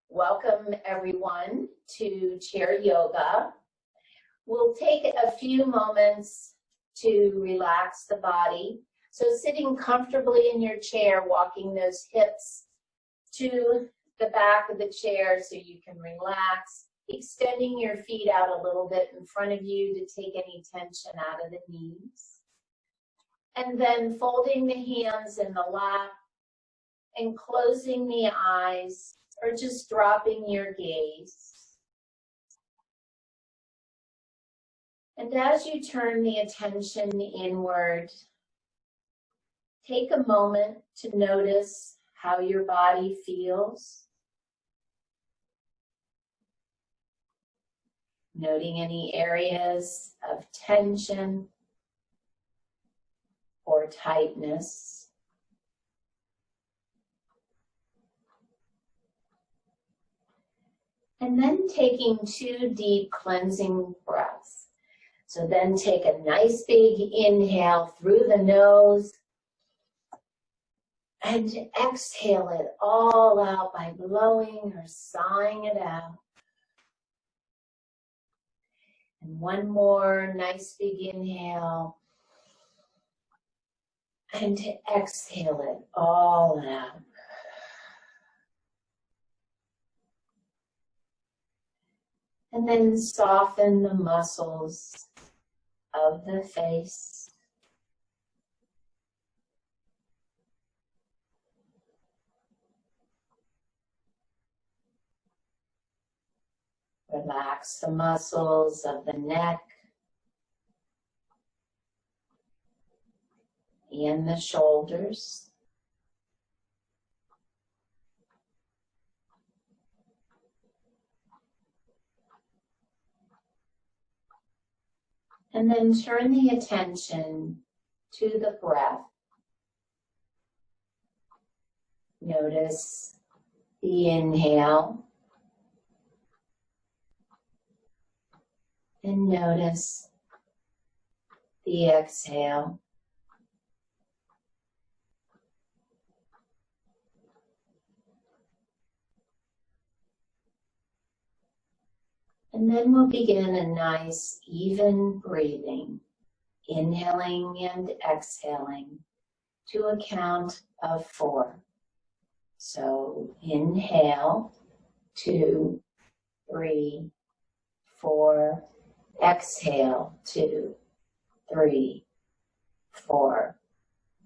Welcome everyone to chair yoga. We'll take a few moments to relax the body. So sitting comfortably in your chair, walking those hips to the back of the chair so you can relax, extending your feet out a little bit in front of you to take any tension out of the knees. And then folding the hands in the lap and closing the eyes, or just dropping your gaze. And as you turn the attention inward, take a moment to notice how your body feels. Noting any areas of tension or tightness. And then taking 2 deep cleansing breaths. So then take a nice big inhale through the nose and exhale it all out by blowing or sighing it out. And one more nice big inhale and exhale it all out. And then soften the muscles of the face. Relax the muscles of the neck and the shoulders. And then turn the attention to the breath. Notice the inhale. And notice the exhale. And then we'll begin a nice, even breathing, inhaling and exhaling to a count of 4. So inhale, 2, 3, 4. Exhale, 2, 3, 4.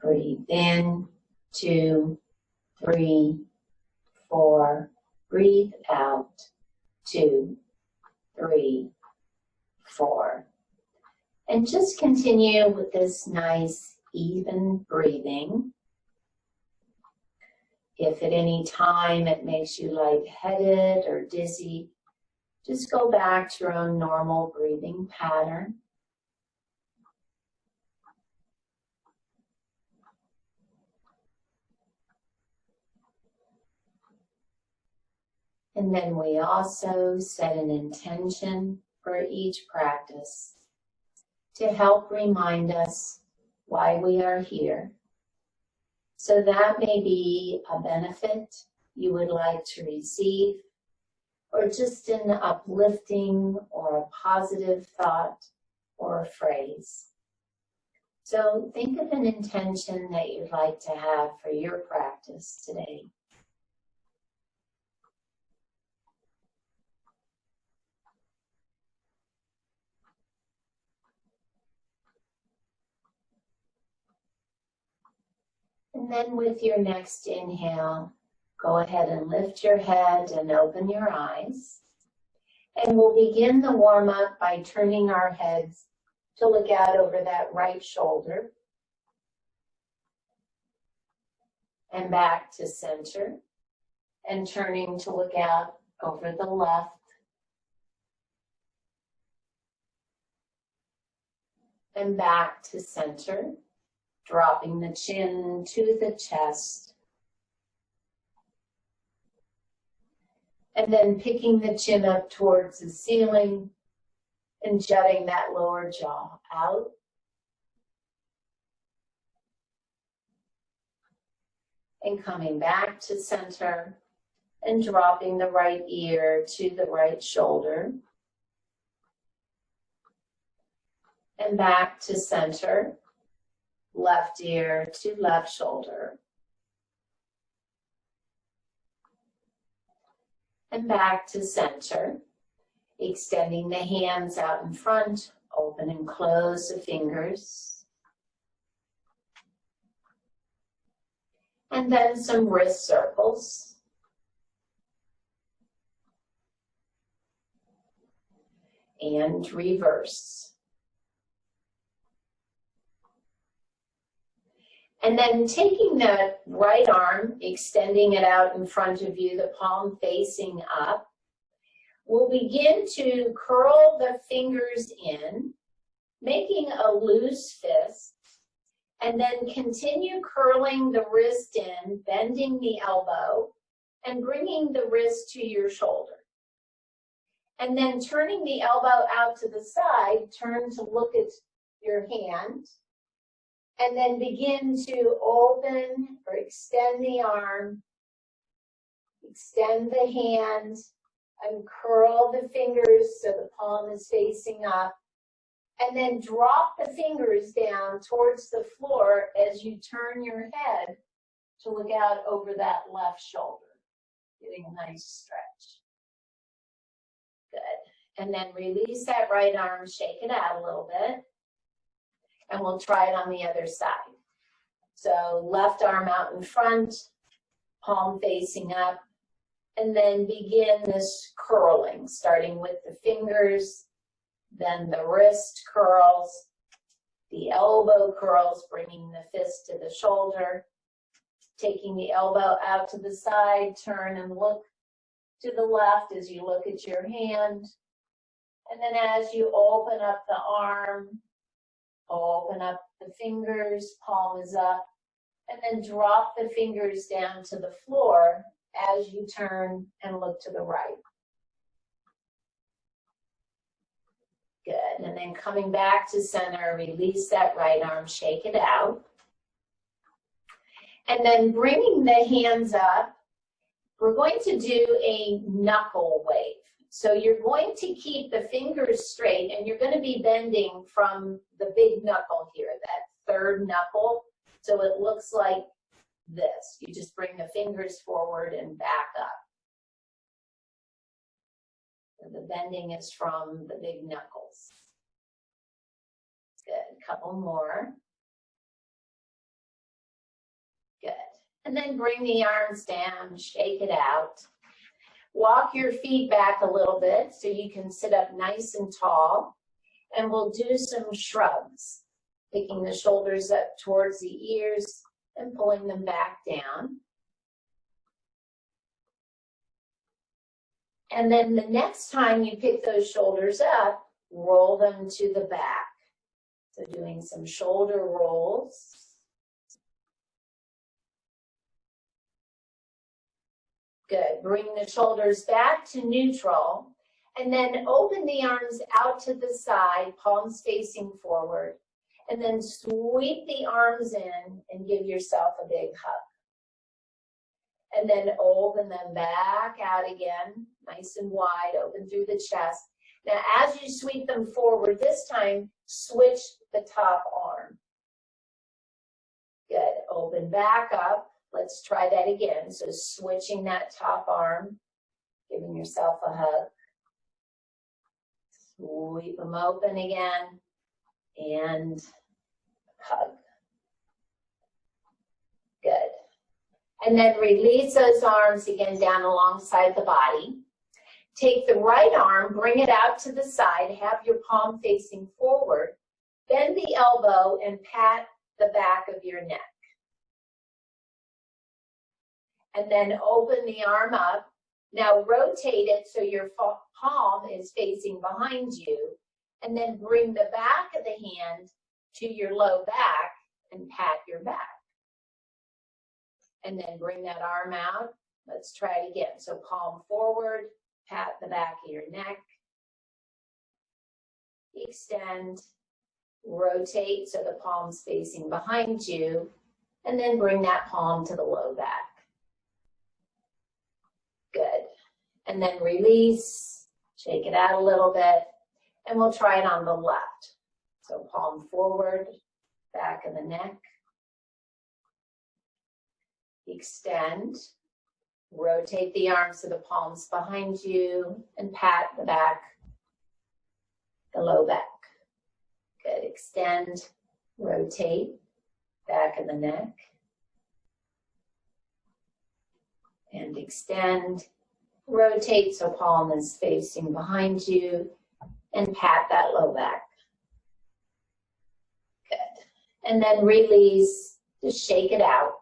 Breathe in, 2, 3, 4. Breathe out, 2, 3, 4. And just continue with this nice, even breathing. If at any time it makes you lightheaded or dizzy, just go back to your own normal breathing pattern. And then we also set an intention for each practice to help remind us why we are here. So that may be a benefit you would like to receive, or just an uplifting or a positive thought or a phrase. So think of an intention that you'd like to have for your practice today. And then with your next inhale, go ahead and lift your head and open your eyes. And we'll begin the warm-up by turning our heads to look out over that right shoulder. And back to center. And turning to look out over the left. And back to center. Dropping the chin to the chest. And then picking the chin up towards the ceiling and jutting that lower jaw out. And coming back to center and dropping the right ear to the right shoulder. And back to center, left ear to left shoulder. And back to center, extending the hands out in front, open and close the fingers. And then some wrist circles. And reverse. And then taking the right arm, extending it out in front of you, the palm facing up, we'll begin to curl the fingers in, making a loose fist, and then continue curling the wrist in, bending the elbow, and bringing the wrist to your shoulder. And then turning the elbow out to the side, turn to look at your hand, and then begin to open or extend the arm, extend the hand, and curl the fingers so the palm is facing up. And then drop the fingers down towards the floor as you turn your head to look out over that left shoulder, getting a nice stretch. Good. And then release that right arm, shake it out a little bit. And we'll try it on the other side. So left arm out in front, palm facing up, and then begin this curling, starting with the fingers, then the wrist curls, the elbow curls, bringing the fist to the shoulder, taking the elbow out to the side, turn and look to the left as you look at your hand. And then as you open up the arm, open up the fingers, palm is up, and then drop the fingers down to the floor as you turn and look to the right. Good, and then coming back to center, release that right arm, shake it out. And then bringing the hands up, we're going to do a knuckle wave. So you're going to keep the fingers straight, and you're going to be bending from the big knuckle here, that third knuckle. So it looks like this. You just bring the fingers forward and back up. And the bending is from the big knuckles. Good. Couple more. Good. And then bring the arms down, shake it out. Walk your feet back a little bit so you can sit up nice and tall. And we'll do some shrugs, picking the shoulders up towards the ears and pulling them back down. And then the next time you pick those shoulders up, roll them to the back. So doing some shoulder rolls. Good. Bring the shoulders back to neutral, and then open the arms out to the side, palms facing forward, and then sweep the arms in and give yourself a big hug. And then open them back out again, nice and wide, open through the chest. Now, as you sweep them forward, this time, switch the top arm. Good. Open back up. Let's try that again. So switching that top arm, giving yourself a hug. Sweep them open again and hug. Good. And then release those arms again down alongside the body. Take the right arm, bring it out to the side, have your palm facing forward. Bend the elbow and pat the back of your neck. And then open the arm up. Now rotate it so your palm is facing behind you. And then bring the back of the hand to your low back and pat your back. And then bring that arm out. Let's try it again. So palm forward, pat the back of your neck. Extend, rotate so the palm's facing behind you. And then bring that palm to the low back. Good. and then release, shake it out a little bit, and we'll try it on the left. So palm forward, back of the neck, extend, rotate the arms to the palms behind you, and pat the back, the low back. Good, extend, rotate, back of the neck, and extend, rotate so palm is facing behind you, and pat that low back. Good. And then release, just shake it out.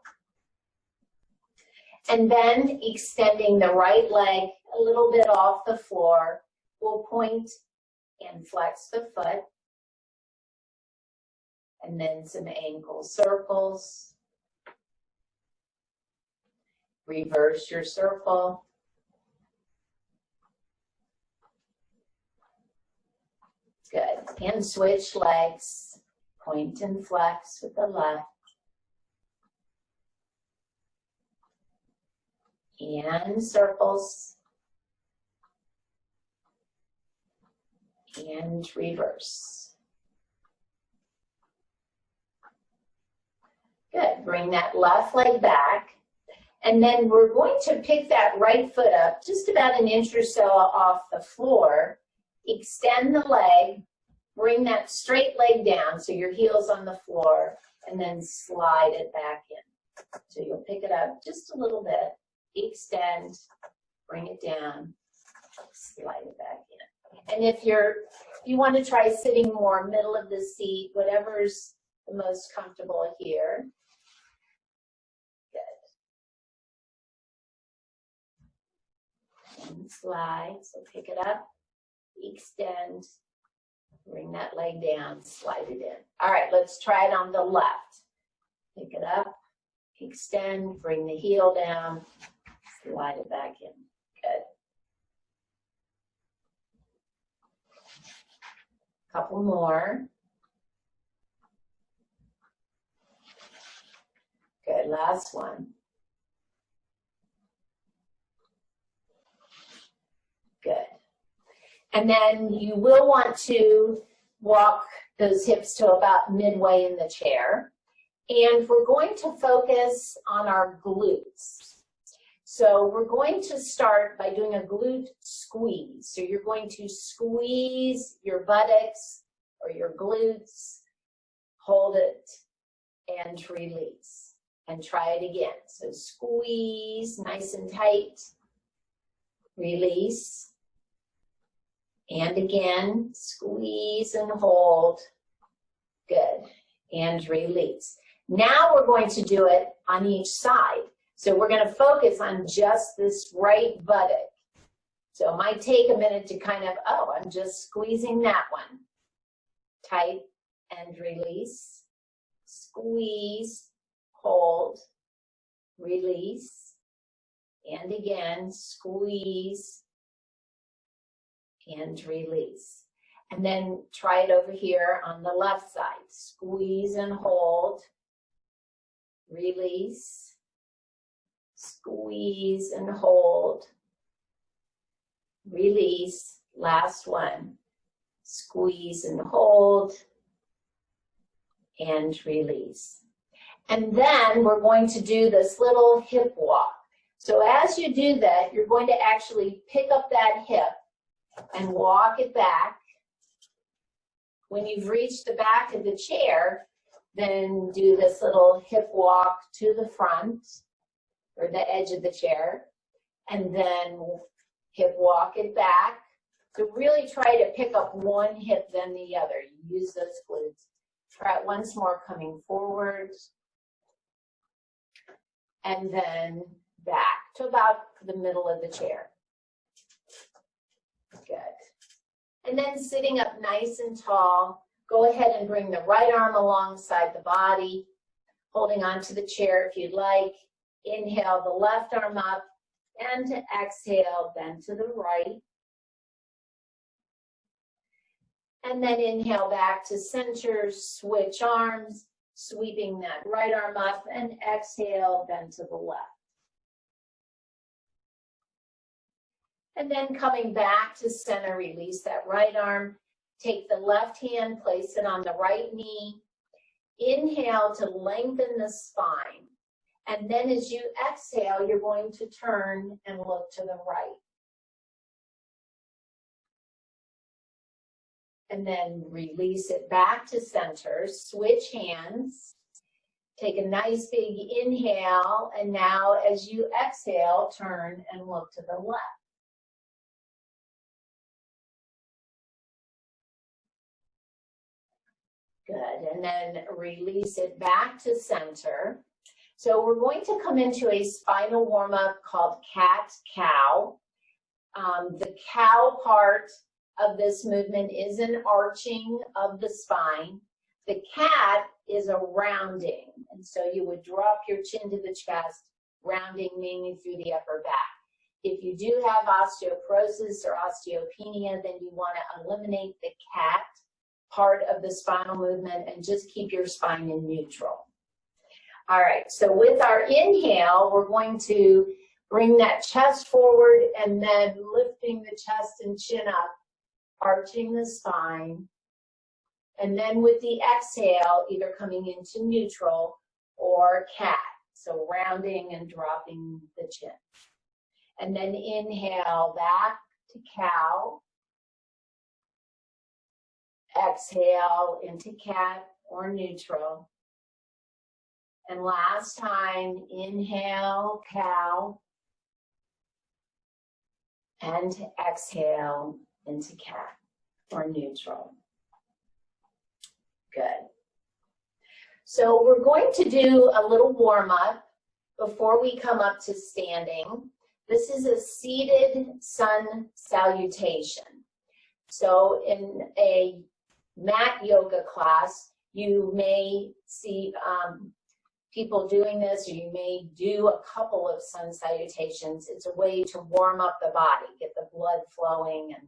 And then extending the right leg a little bit off the floor, we'll point and flex the foot. And then some ankle circles. Reverse your circle. Good. And switch legs. Point and flex with the left. And circles. And reverse. Good. Bring that left leg back. And then we're going to pick that right foot up just about an inch or so off the floor. Extend the leg. Bring that straight leg down so your heel's on the floor. And then slide it back in. So you'll pick it up just a little bit. Extend. Bring it down. Slide it back in. And if you want to try sitting more middle of the seat, whatever's the most comfortable here. Good. And slide, so pick it up, extend, bring that leg down, slide it in. All right, let's try it on the left. Pick it up, extend, bring the heel down, slide it back in. Good. Couple more. Good, last one. Good. And then you will want to walk those hips to about midway in the chair. And we're going to focus on our glutes. So we're going to start by doing a glute squeeze. So you're going to squeeze your buttocks or your glutes, hold it, and release. And try it again. So squeeze nice and tight, release. And again, squeeze and hold. Good. And release. Now we're going to do it on each side. So we're going to focus on just this right buttock. So it might take a minute to kind of, oh, I'm just squeezing that one. Tight and release. Squeeze, hold, release. And again, squeeze and release. And then try it over here on the left side. Squeeze and hold, release. Squeeze and hold, release. Last one. Squeeze and hold, and release. And then we're going to do this little hip walk. So as you do that, you're going to actually pick up that hip and walk it back. When you've reached the back of the chair, then do this little hip walk to the front or the edge of the chair, and then hip walk it back. So really try to pick up one hip then the other. Use those glutes. Try it once more, coming forward, and then back to about the middle of the chair. Good. And then sitting up nice and tall, go ahead and bring the right arm alongside the body, holding onto the chair if you'd like. Inhale the left arm up, and exhale, bend to the right. And then inhale back to center, switch arms, sweeping that right arm up, and exhale, bend to the left. And then coming back to center, release that right arm. Take the left hand, place it on the right knee. Inhale to lengthen the spine. And then as you exhale, you're going to turn and look to the right. And then release it back to center. Switch hands. Take a nice big inhale. And now as you exhale, turn and look to the left. Good. And then release it back to center. So we're going to come into a spinal warm-up called cat-cow. The cow part of this movement is an arching of the spine. The cat is a rounding. And so you would drop your chin to the chest, rounding mainly through the upper back. If you do have osteoporosis or osteopenia, then you want to eliminate the cat part of the spinal movement and just keep your spine in neutral. All right, so with our inhale, we're going to bring that chest forward and then lifting the chest and chin up, arching the spine. And then with the exhale, either coming into neutral or cat. So rounding and dropping the chin. And then inhale back to cow. Exhale into cat or neutral. And last time, inhale, cow. And exhale into cat or neutral. Good. So we're going to do a little warm-up before we come up to standing. This is a seated sun salutation. So in a mat yoga class, you may see people doing this, or you may do a couple of sun salutations. It's a way to warm up the body, get the blood flowing and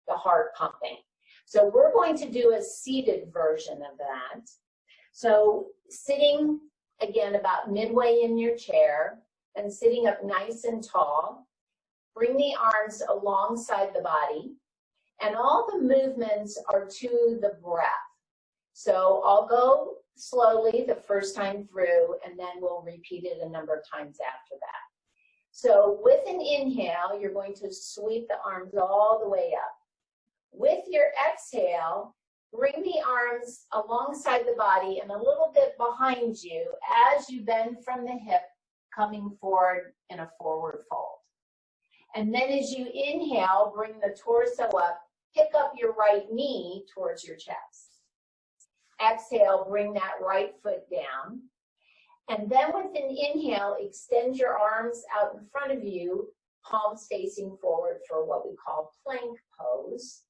the heart pumping. So we're going to do a seated version of that. So sitting, again, about midway in your chair and sitting up nice and tall, bring the arms alongside the body, and all the movements are to the breath. So I'll go slowly the first time through, and then we'll repeat it a number of times after that. So with an inhale, you're going to sweep the arms all the way up. With your exhale, bring the arms alongside the body and a little bit behind you as you bend from the hip, coming forward in a forward fold. And then as you inhale, bring the torso up, pick up your right knee towards your chest. Exhale, bring that right foot down. And then with an inhale, extend your arms out in front of you, palms facing forward for what we call plank pose.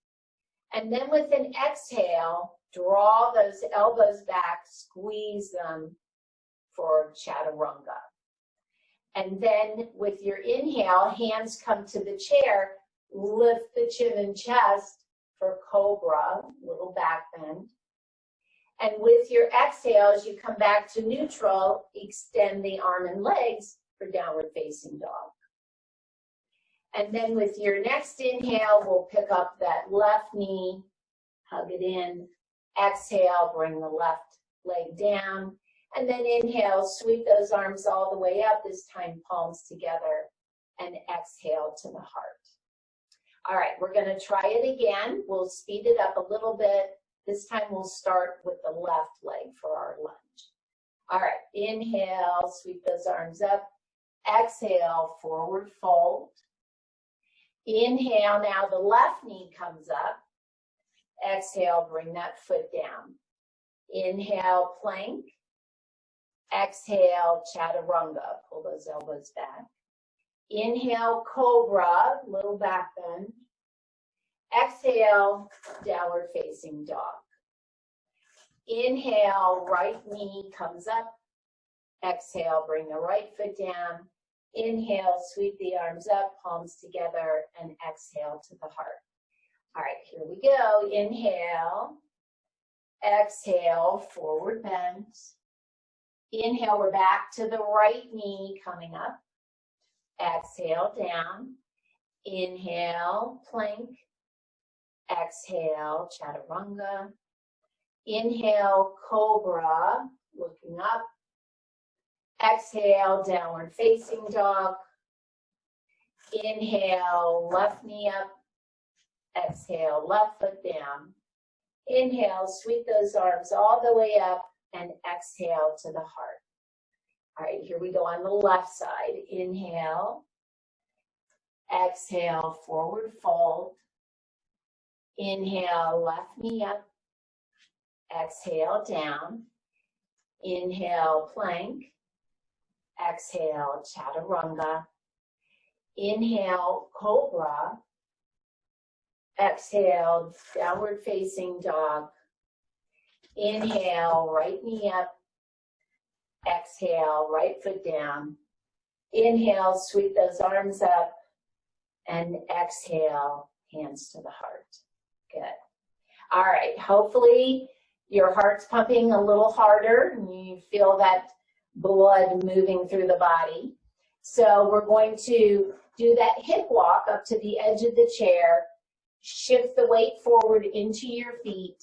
And then with an exhale, draw those elbows back, squeeze them for chaturanga. And then with your inhale, hands come to the chair, lift the chin and chest for cobra, little back bend. And with your exhale, as you come back to neutral, extend the arm and legs for downward facing dog. And then with your next inhale, we'll pick up that left knee, hug it in. Exhale, bring the left leg down. And then inhale, sweep those arms all the way up, this time palms together, and exhale to the heart. All right, we're going to try it again. We'll speed it up a little bit. This time we'll start with the left leg for our lunge. All right, inhale, sweep those arms up. Exhale, forward fold. Inhale, now the left knee comes up. Exhale, bring that foot down. Inhale, plank. Exhale, chaturanga, pull those elbows back. Inhale, cobra, little back bend. Exhale, downward facing dog. Inhale, right knee comes up. Exhale, bring the right foot down. Inhale, sweep the arms up, palms together, and exhale to the heart. All right, here we go. Inhale. Exhale, forward bend. Inhale, we're back to the right knee coming up. Exhale, down. Inhale, plank. Exhale, chaturanga. Inhale, cobra, looking up. Exhale, downward facing dog. Inhale, left knee up. Exhale, left foot down. Inhale, sweep those arms all the way up and exhale to the heart. All right, here we go on the left side. Inhale. Exhale, forward fold. Inhale, left knee up. Exhale, down. Inhale, plank. Exhale, chaturanga. Inhale, cobra. Exhale, downward facing dog. Inhale, right knee up. Exhale, right foot down. Inhale, sweep those arms up. And exhale, hands to the heart. Good. All right, hopefully your heart's pumping a little harder and you feel that blood moving through the body. So we're going to do that hip walk up to the edge of the chair. Shift the weight forward into your feet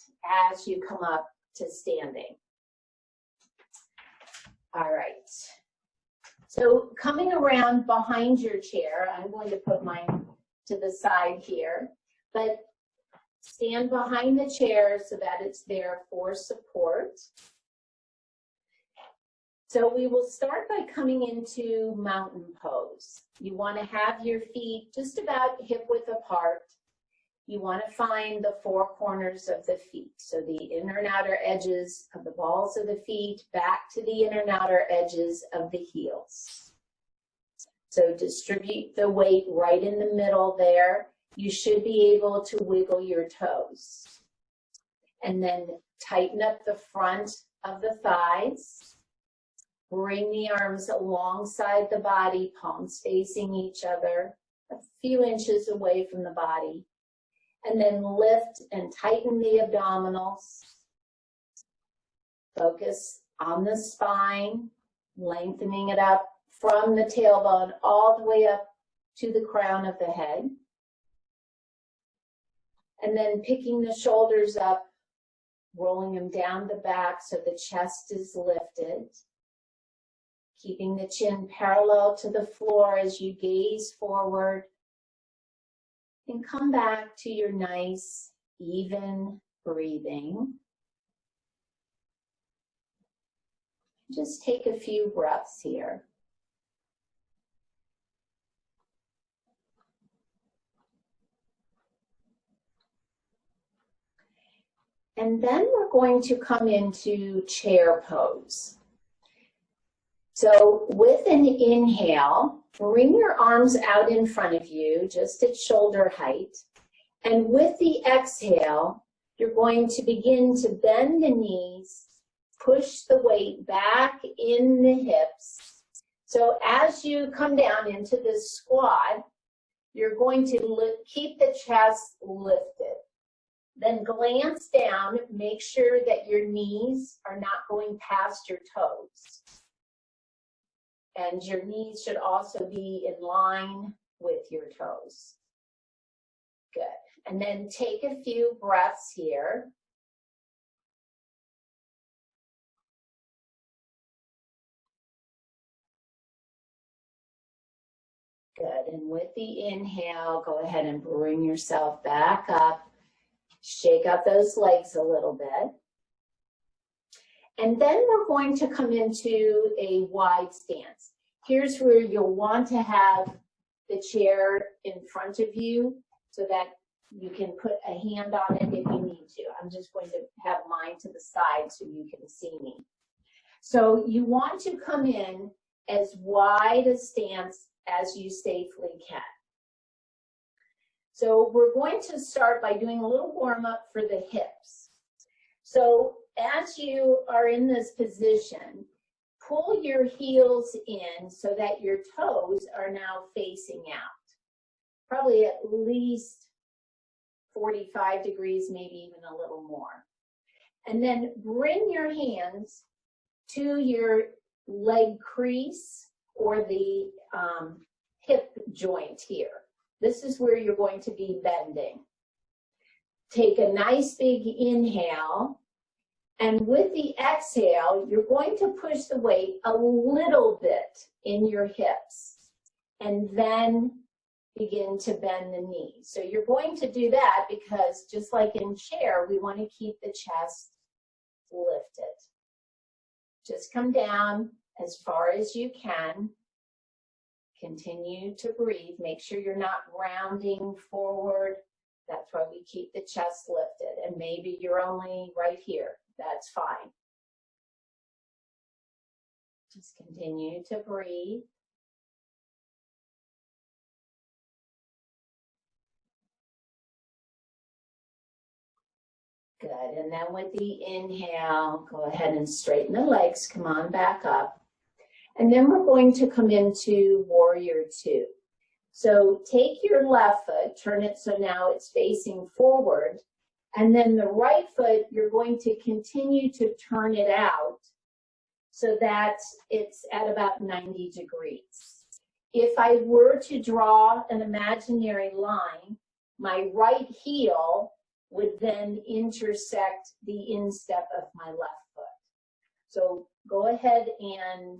as you come up to standing. All right. So coming around behind your chair, I'm going to put mine to the side here, but stand behind the chair so that it's there for support. So we will start by coming into mountain pose. You want to have your feet just about hip width apart. You want to find the four corners of the feet. So the inner and outer edges of the balls of the feet back to the inner and outer edges of the heels. So distribute the weight right in the middle there. You should be able to wiggle your toes. And then tighten up the front of the thighs. Bring the arms alongside the body, palms facing each other, a few inches away from the body. And then lift and tighten the abdominals. Focus on the spine, lengthening it up from the tailbone all the way up to the crown of the head. And then picking the shoulders up, rolling them down the back so the chest is lifted. Keeping the chin parallel to the floor as you gaze forward. And come back to your nice, even breathing. Just take a few breaths here. And then we're going to come into chair pose. So with an inhale, bring your arms out in front of you, just at shoulder height. And with the exhale, you're going to begin to bend the knees, push the weight back in the hips. So as you come down into this squat, you're going to keep the chest lifted. Then glance down, make sure that your knees are not going past your toes. And your knees should also be in line with your toes. Good. And then take a few breaths here. Good. And with the inhale, go ahead and bring yourself back up. Shake out those legs a little bit. And then we're going to come into a wide stance. Here's where you'll want to have the chair in front of you so that you can put a hand on it if you need to. I'm just going to have mine to the side so you can see me. So you want to come in as wide a stance as you safely can. So we're going to start by doing a little warm up for the hips. So as you are in this position, pull your heels in so that your toes are now facing out. Probably at least 45 degrees, maybe even a little more. And then bring your hands to your leg crease or the hip joint here. This is where you're going to be bending. Take a nice big inhale, and with the exhale, you're going to push the weight a little bit in your hips, and then begin to bend the knees. So you're going to do that because just like in chair, we want to keep the chest lifted. Just come down as far as you can. Continue to breathe. Make sure you're not rounding forward. That's why we keep the chest lifted. And maybe you're only right here. That's fine. Just continue to breathe. Good. And then with the inhale, go ahead and straighten the legs. Come on back up. And then we're going to come into warrior two. So take your left foot, turn it so now it's facing forward. And then the right foot, you're going to continue to turn it out so that it's at about 90 degrees. If I were to draw an imaginary line, my right heel would then intersect the instep of my left foot. So go ahead and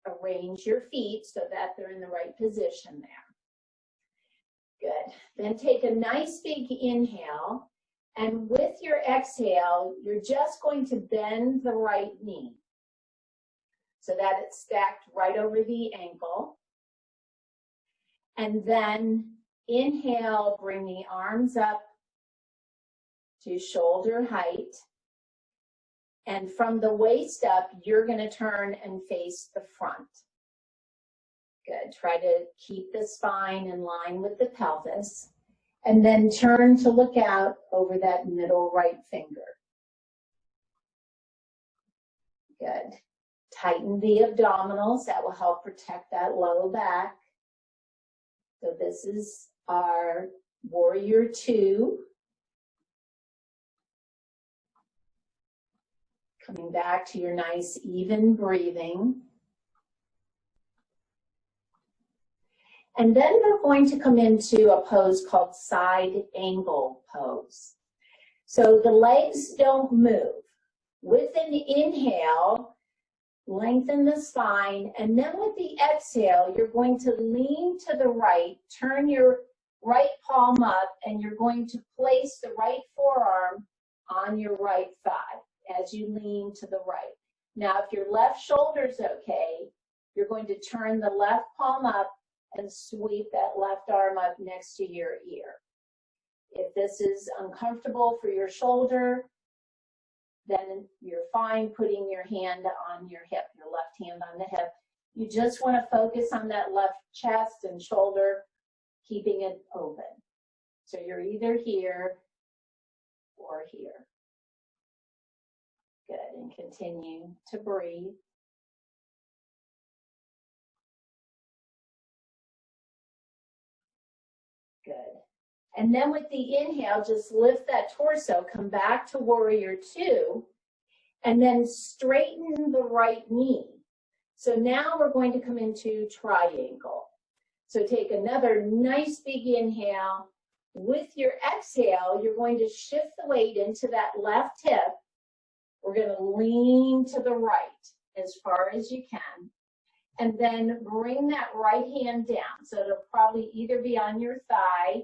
arrange your feet so that they're in the right position there. Good. Then take a nice big inhale, and with your exhale, you're just going to bend the right knee so that it's stacked right over the ankle. And then inhale, bring the arms up to shoulder height. And from the waist up, you're going to turn and face the front. Good. Try to keep the spine in line with the pelvis. And then turn to look out over that middle right finger. Good. Tighten the abdominals. That will help protect that low back. So this is our warrior two. Coming back to your nice even breathing. And then we're going to come into a pose called side angle pose. So the legs don't move. With an inhale, lengthen the spine, and then with the exhale, you're going to lean to the right, turn your right palm up, and you're going to place the right forearm on your right thigh as you lean to the right. Now, if your left shoulder's okay, you're going to turn the left palm up and sweep that left arm up next to your ear. If this is uncomfortable for your shoulder, then you're fine putting your hand on your hip, your left hand on the hip. You just want to focus on that left chest and shoulder, keeping it open. So you're either here or here. Good, and continue to breathe. Good. And then with the inhale, just lift that torso, come back to warrior two, and then straighten the right knee. So now we're going to come into triangle. So take another nice big inhale. With your exhale, you're going to shift the weight into that left hip. We're going to lean to the right as far as you can. And then bring that right hand down. So it'll probably either be on your thigh,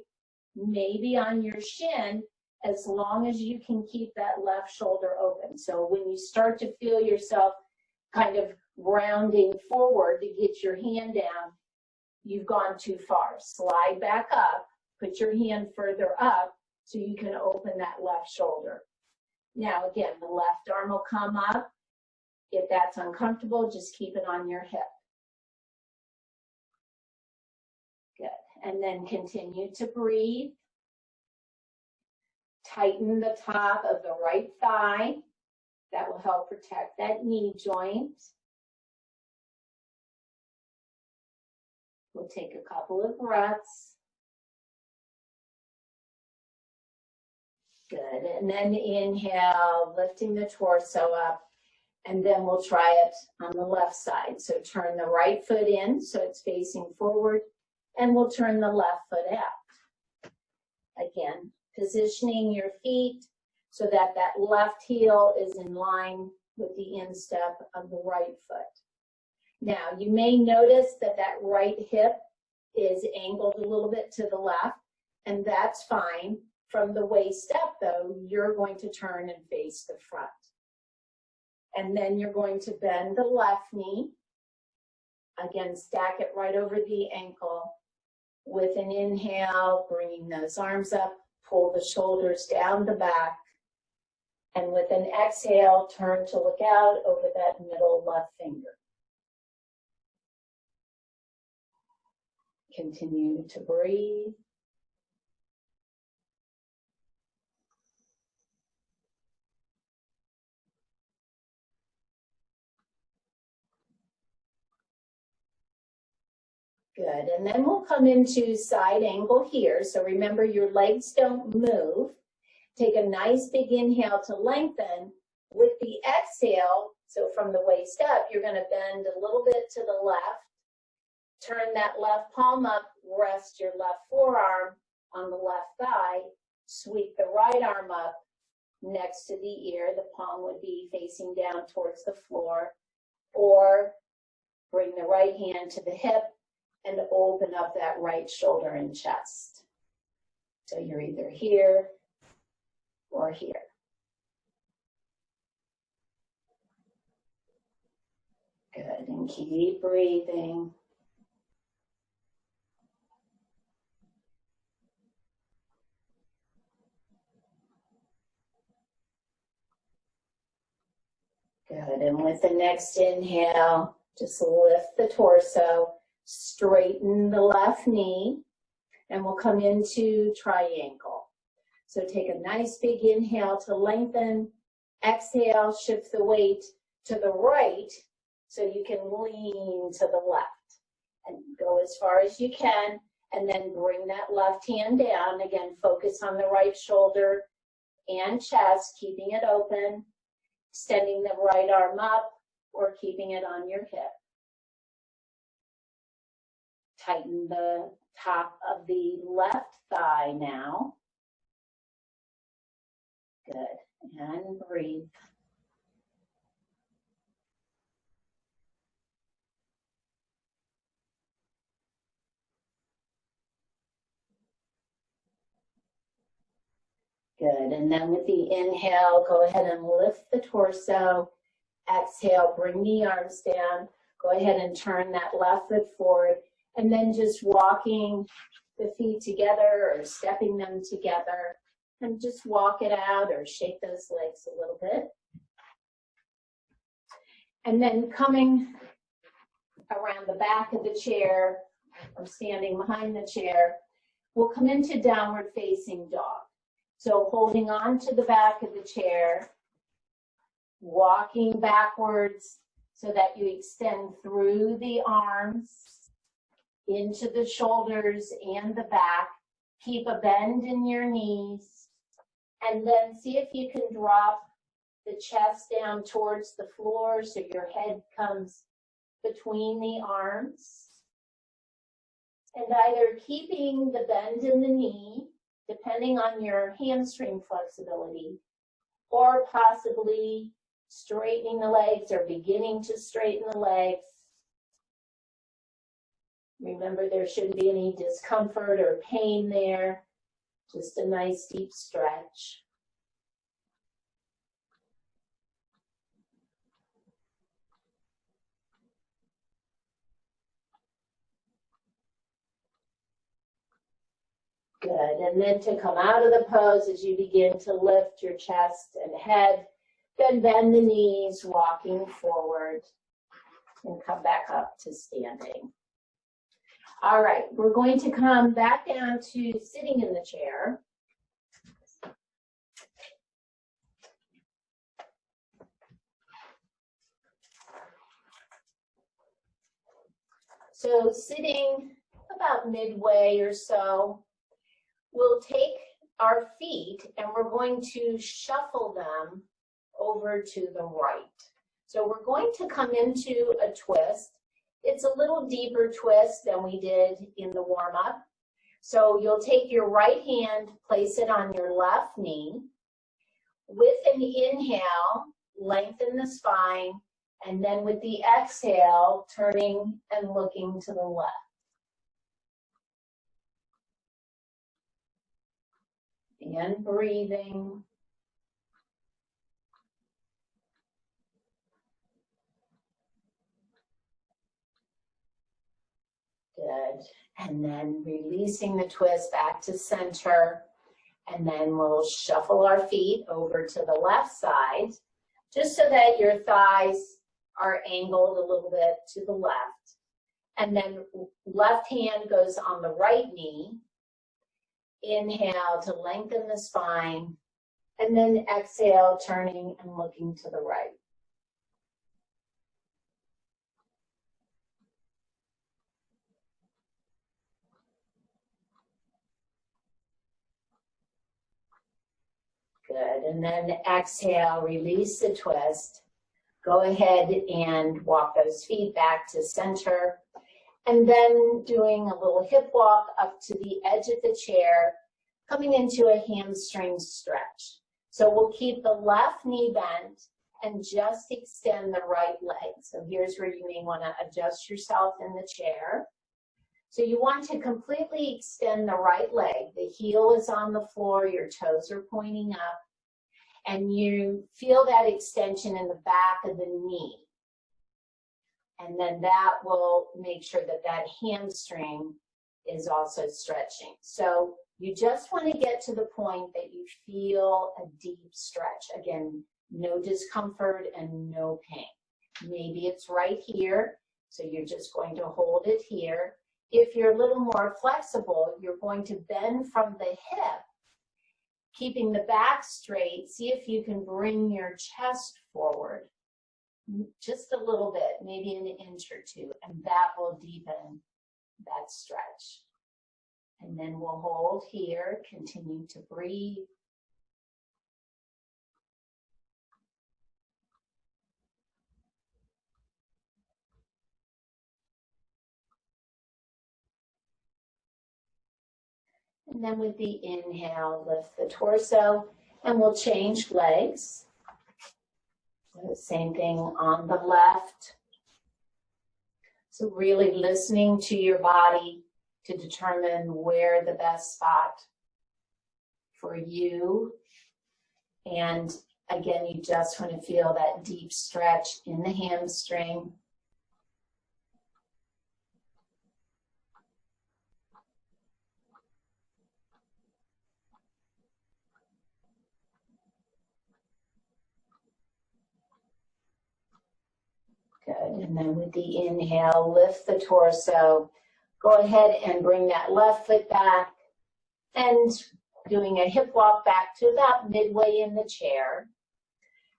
maybe on your shin, as long as you can keep that left shoulder open. So when you start to feel yourself kind of rounding forward to get your hand down, you've gone too far. Slide back up, put your hand further up so you can open that left shoulder. Now again, the left arm will come up. If that's uncomfortable, just keep it on your hip. Good. And then continue to breathe. Tighten the top of the right thigh. That will help protect that knee joint. We'll take a couple of breaths. Good. And then inhale, lifting the torso up. And then we'll try it on the left side. So turn the right foot in so it's facing forward. and we'll turn the left foot out. Again, positioning your feet so that that left heel is in line with the instep of the right foot. Now, you may notice that that right hip is angled a little bit to the left, and that's fine. From the waist up, though, you're going to turn and face the front. And then you're going to bend the left knee. Again, stack it right over the ankle. With an inhale, bringing those arms up, pull the shoulders down the back. And with an exhale, turn to look out over that middle left finger. Continue to breathe. Good, and then we'll come into side angle here. So remember, your legs don't move. Take a nice big inhale to lengthen. With the exhale, so from the waist up, you're gonna bend a little bit to the left. Turn that left palm up, rest your left forearm on the left thigh. Sweep the right arm up next to the ear. The palm would be facing down towards the floor. Or bring the right hand to the hip and open up that right shoulder and chest. So you're either here or here. Good, and keep breathing. Good, and with the next inhale, just lift the torso, straighten the left knee, and we'll come into triangle. So take a nice big inhale to lengthen, exhale, shift the weight to the right so you can lean to the left. And go as far as you can, and then bring that left hand down. Again, focus on the right shoulder and chest, keeping it open. Extending the right arm up or keeping it on your hip. Tighten the top of the left thigh now. Good, and breathe. Good, and then with the inhale, go ahead and lift the torso. Exhale, bring the arms down. Go ahead and turn that left foot forward. And then just walking the feet together or stepping them together. And just walk it out or shake those legs a little bit. And then coming around the back of the chair or standing behind the chair, we'll come into downward facing dog. So holding on to the back of the chair, walking backwards so that you extend through the arms, into the shoulders and the back. Keep a bend in your knees. And then see if you can drop the chest down towards the floor so your head comes between the arms. And either keeping the bend in the knee, depending on your hamstring flexibility, or possibly straightening the legs or beginning to straighten the legs. Remember, there shouldn't be any discomfort or pain there, just a nice deep stretch. Good, and then to come out of the pose as you begin to lift your chest and head, then bend the knees, walking forward, and come back up to standing. All right, we're going to come back down to sitting in the chair. So sitting about midway or so, we'll take our feet and we're going to shuffle them over to the right. So we're going to come into a twist, It's a little deeper twist than we did in the warm-up. So you'll take your right hand, place it on your left knee. With an inhale, lengthen the spine, and then with the exhale, turning and looking to the left. And breathing. Good. And then releasing the twist back to center. And then we'll shuffle our feet over to the left side, just so that your thighs are angled a little bit to the left. And then left hand goes on the right knee. Inhale to lengthen the spine. And then exhale, turning and looking to the right. Good, and then exhale, release the twist. Go ahead and walk those feet back to center. And then doing a little hip walk up to the edge of the chair, coming into a hamstring stretch. So we'll keep the left knee bent and just extend the right leg. So here's where you may want to adjust yourself in the chair. So you want to completely extend the right leg. The heel is on the floor, your toes are pointing up, and you feel that extension in the back of the knee. And then that will make sure that that hamstring is also stretching. So you just want to get to the point that you feel a deep stretch. Again, no discomfort and no pain. Maybe it's right here, so you're just going to hold it here. If you're a little more flexible, you're going to bend from the hip, keeping the back straight. See if you can bring your chest forward just a little bit, maybe an inch or two, and that will deepen that stretch. And then we'll hold here, continue to breathe. And then with the inhale, lift the torso, and we'll change legs. So the same thing on the left. So really listening to your body to determine where the best spot for you. And again, you just want to feel that deep stretch in the hamstring. Good, and then with the inhale, lift the torso. Go ahead and bring that left foot back and doing a hip walk back to about midway in the chair.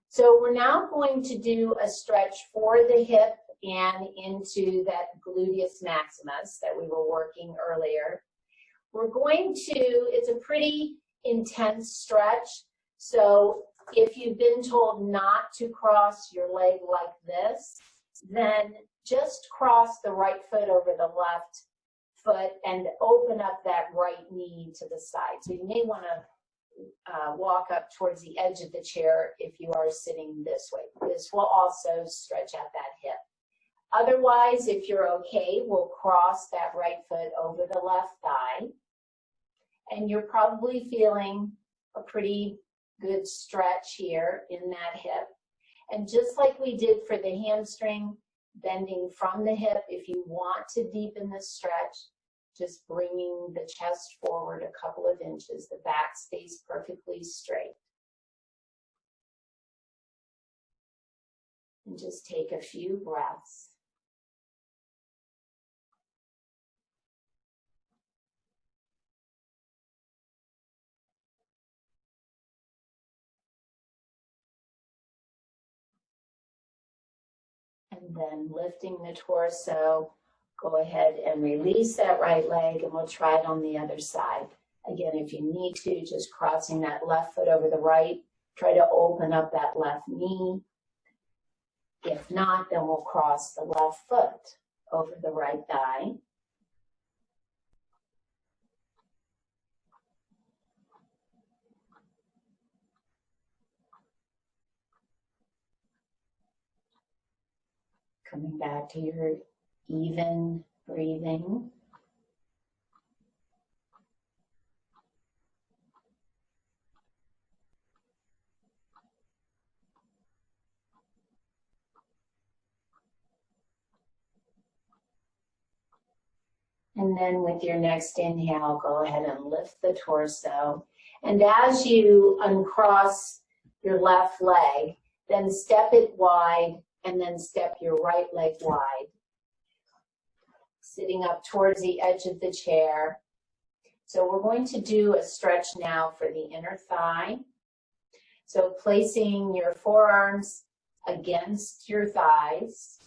So we're now going to do a stretch for the hip and into that gluteus maximus that we were working earlier. We're going to, it's a pretty intense stretch, so if you've been told not to cross your leg like this, then just cross the right foot over the left foot and open up that right knee to the side. So you may want to walk up towards the edge of the chair if you are sitting this way. This will also stretch out that hip. Otherwise, if you're okay, we'll cross that right foot over the left thigh. And you're probably feeling a pretty good stretch here in that hip. And just like we did for the hamstring, bending from the hip, if you want to deepen the stretch, just bringing the chest forward a couple of inches. The back stays perfectly straight. And just take a few breaths. And then lifting the torso, go ahead and release that right leg, and we'll try it on the other side. Again, if you need to, just crossing that left foot over the right, try to open up that left knee. If not, then we'll cross the left foot over the right thigh. Coming back to your even breathing. And then with your next inhale, go ahead and lift the torso. And as you uncross your left leg, then step it wide and then step your right leg wide. Sitting up towards the edge of the chair. So we're going to do a stretch now for the inner thigh. So placing your forearms against your thighs.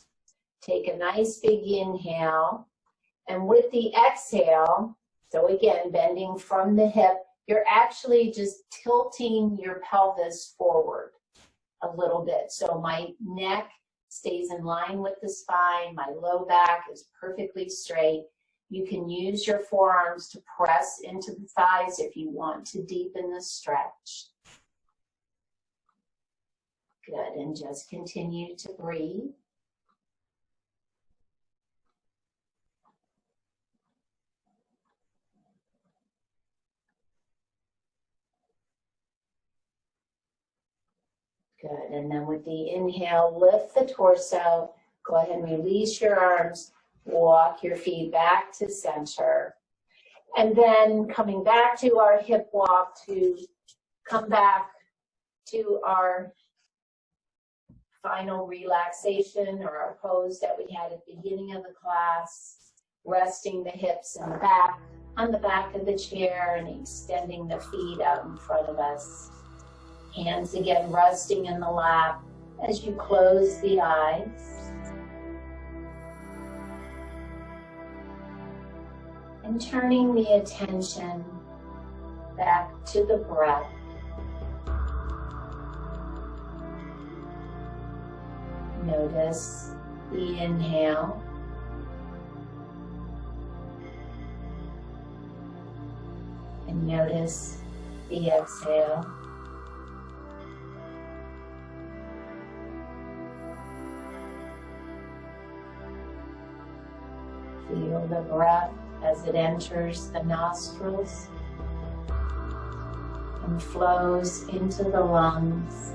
Take a nice big inhale. And with the exhale, so again, bending from the hip, you're actually just tilting your pelvis forward a little bit. So my neck stays in line with the spine. My low back is perfectly straight. You can use your forearms to press into the thighs if you want to deepen the stretch. Good, and just continue to breathe. Good, and then with the inhale, lift the torso. Go ahead and release your arms. Walk your feet back to center. And then coming back to our hip walk to come back to our final relaxation or our pose that we had at the beginning of the class. Resting the hips in the back, on the back of the chair and extending the feet out in front of us. Hands again resting in the lap as you close the eyes. And turning the attention back to the breath. Notice the inhale. And notice the exhale. Feel the breath as it enters the nostrils and flows into the lungs.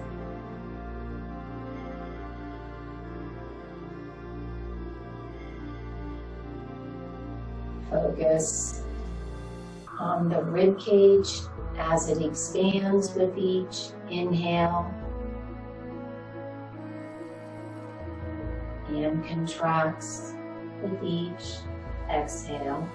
Focus on the rib cage as it expands with each inhale and contracts with each exhale.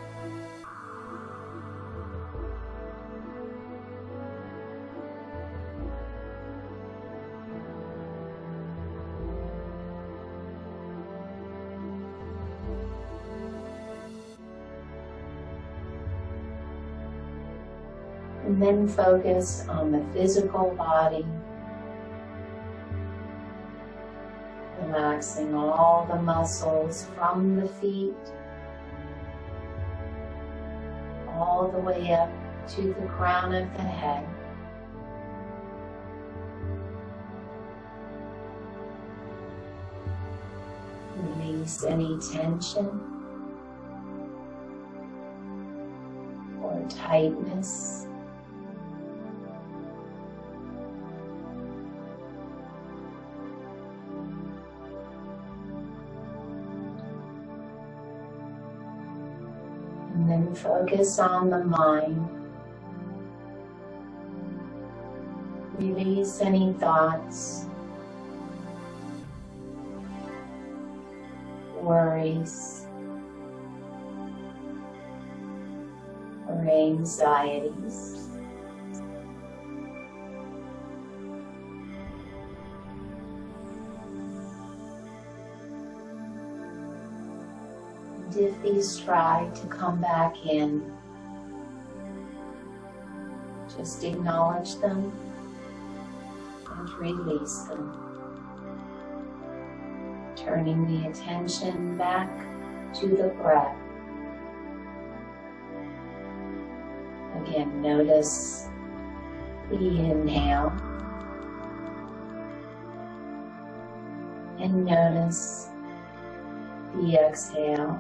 And then focus on the physical body, relaxing all the muscles from the feet all the way up to the crown of the head. Release any tension or tightness. And then focus on the mind. Release any thoughts, worries, or anxieties. If these try to come back in, just acknowledge them and release them. Turning the attention back to the breath. Again, notice the inhale and notice the exhale.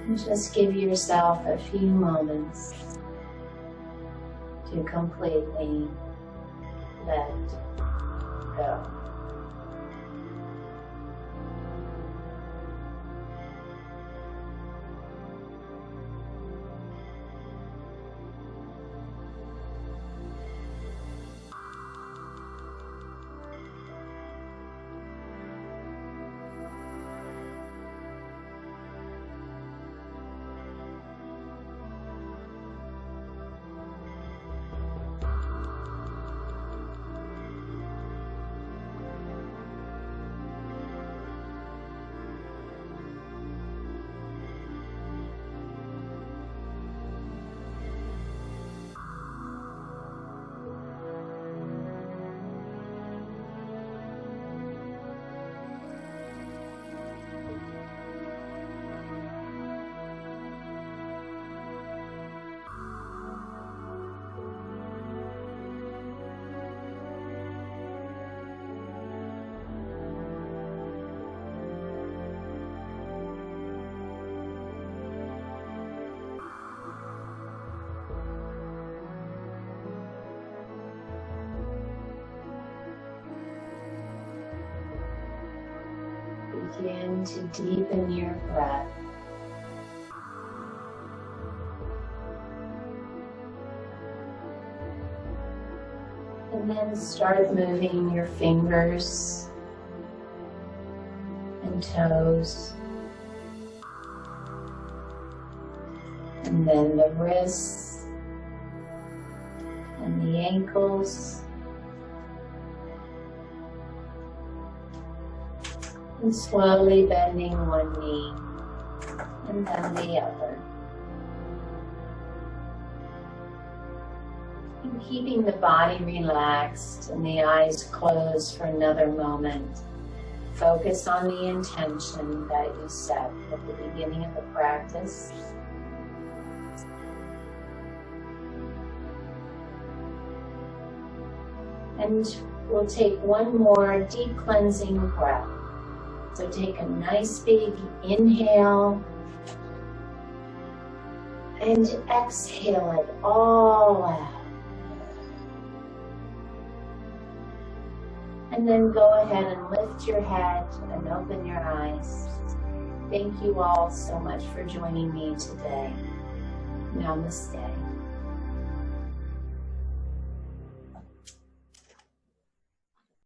And just give yourself a few moments to completely let go. Begin to deepen your breath. And then start moving your fingers and toes. And then the wrists and the ankles. And slowly bending one knee and then the other. And keeping the body relaxed and the eyes closed for another moment. Focus on the intention that you set at the beginning of the practice. And we'll take one more deep cleansing breath. So take a nice big inhale and exhale it all out. And then go ahead and lift your head and open your eyes. Thank you all so much for joining me today. Namaste.